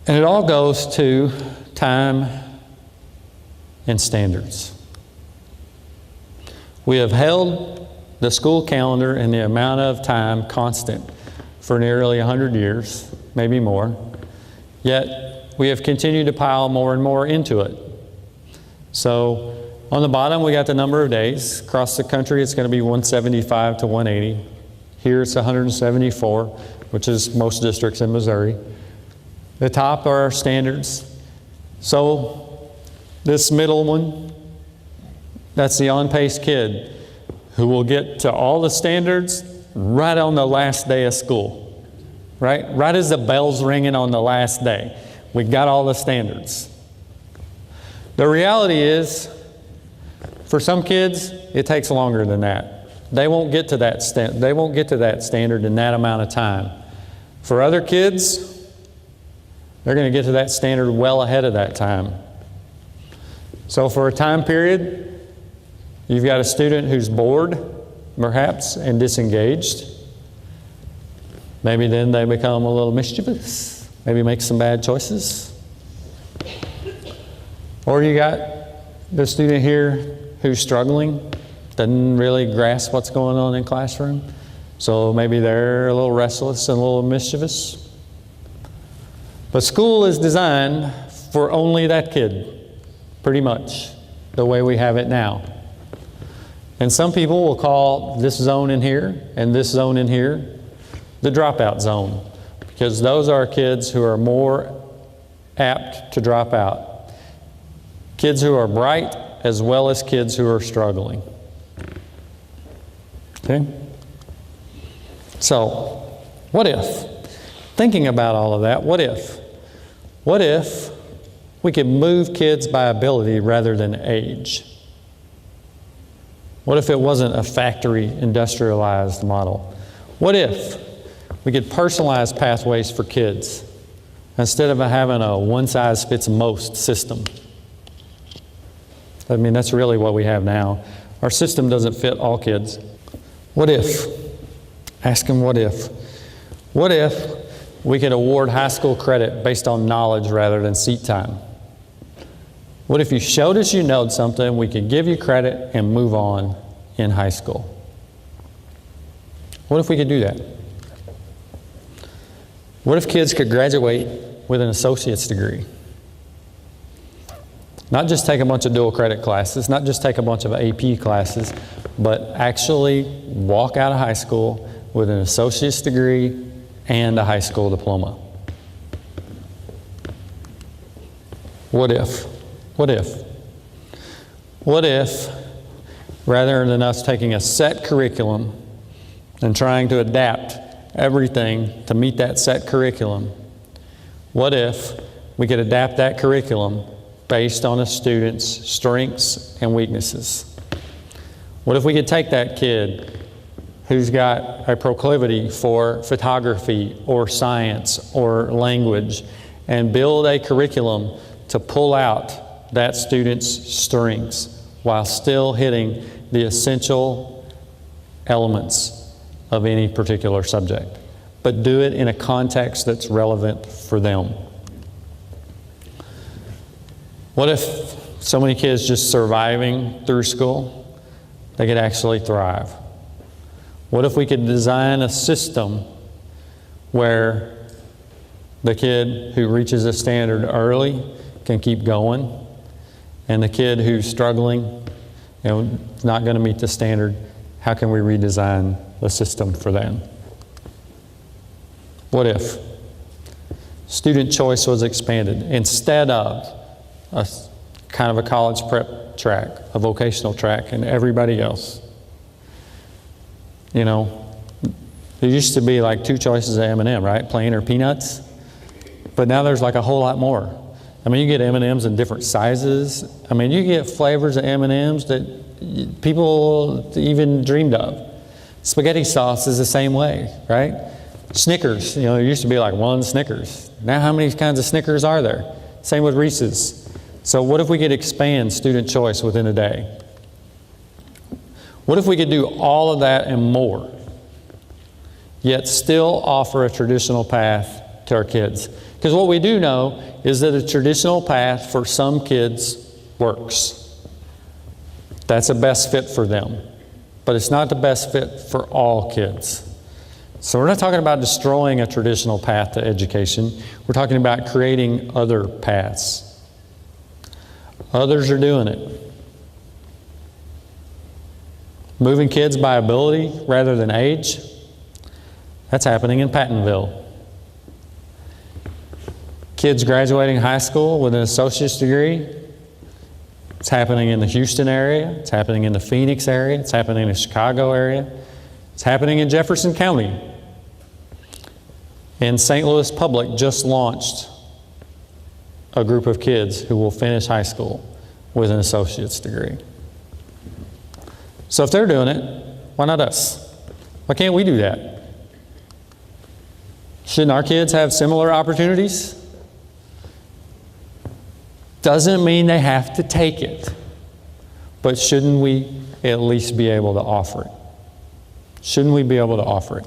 And it all goes to time and standards. We have held the school calendar and the amount of time constant for nearly 100 years, maybe more, yet we have continued to pile more and more into it. So on the bottom we got the number of days. Across the country it's going to be 175 to 180. Here it's 174, which is most districts in Missouri. The top are our standards. So this middle one, that's the on-pace kid who will get to all the standards right on the last day of school, right? Right as the bell's ringing on the last day. We got all the standards. The reality is, for some kids, it takes longer than that. They won't get to that standard in that amount of time. For other kids, they're going to get to that standard well ahead of that time. So for a time period, you've got a student who's bored, perhaps, and disengaged. Maybe then they become a little mischievous, maybe make some bad choices. Or you got the student here who's struggling, doesn't really grasp what's going on in classroom. So maybe they're a little restless and a little mischievous. But school is designed for only that kid, pretty much, the way we have it now. And some people will call this zone in here and this zone in here the dropout zone, because those are kids who are more apt to drop out. Kids who are bright as well as kids who are struggling. Okay? So, what if? Thinking about all of that, what if? What if we could move kids by ability rather than age? What if it wasn't a factory industrialized model? What if we could personalize pathways for kids instead of having a one-size-fits-most system? I mean, that's really what we have now. Our system doesn't fit all kids. What if? Ask them what if. What if we could award high school credit based on knowledge rather than seat time? What if you showed us you knowed something, we could give you credit and move on in high school? What if we could do that? What if kids could graduate with an associate's degree? Not just take a bunch of dual credit classes, not just take a bunch of AP classes, but actually walk out of high school with an associate's degree and a high school diploma. What if? What if? What if, rather than us taking a set curriculum and trying to adapt everything to meet that set curriculum, what if we could adapt that curriculum based on a student's strengths and weaknesses? What if we could take that kid who's got a proclivity for photography or science or language and build a curriculum to pull out that student's strengths while still hitting the essential elements of any particular subject, but do it in a context that's relevant for them? What if so many kids just surviving through school, they could actually thrive? What if we could design a system where the kid who reaches a standard early can keep going, and the kid who's struggling and not going to meet the standard, how can we redesign the system for them? What if student choice was expanded instead of a kind of a college prep track, a vocational track, and everybody else? You know, there used to be like 2 choices of M&M, right? Plain or peanuts. But now there's like a whole lot more. I mean, you get M&Ms in different sizes. I mean, you get flavors of M&Ms that people even dreamed of. Spaghetti sauce is the same way, right? Snickers, you know, there used to be like 1 Snickers. Now how many kinds of Snickers are there? Same with Reese's. So what if we could expand student choice within a day? What if we could do all of that and more, yet still offer a traditional path to our kids. Because what we do know is that a traditional path for some kids works. That's a best fit for them. But it's not the best fit for all kids. So we're not talking about destroying a traditional path to education. We're talking about creating other paths. Others are doing it. Moving kids by ability rather than age. That's happening in Pattonville. Kids graduating high school with an associate's degree. It's happening in the Houston area. It's happening in the Phoenix area. It's happening in the Chicago area. It's happening in Jefferson County. And St. Louis Public just launched a group of kids who will finish high school with an associate's degree. So if they're doing it, why not us? Why can't we do that? Shouldn't our kids have similar opportunities? Doesn't mean they have to take it, but shouldn't we at least be able to offer it? Shouldn't we be able to offer it?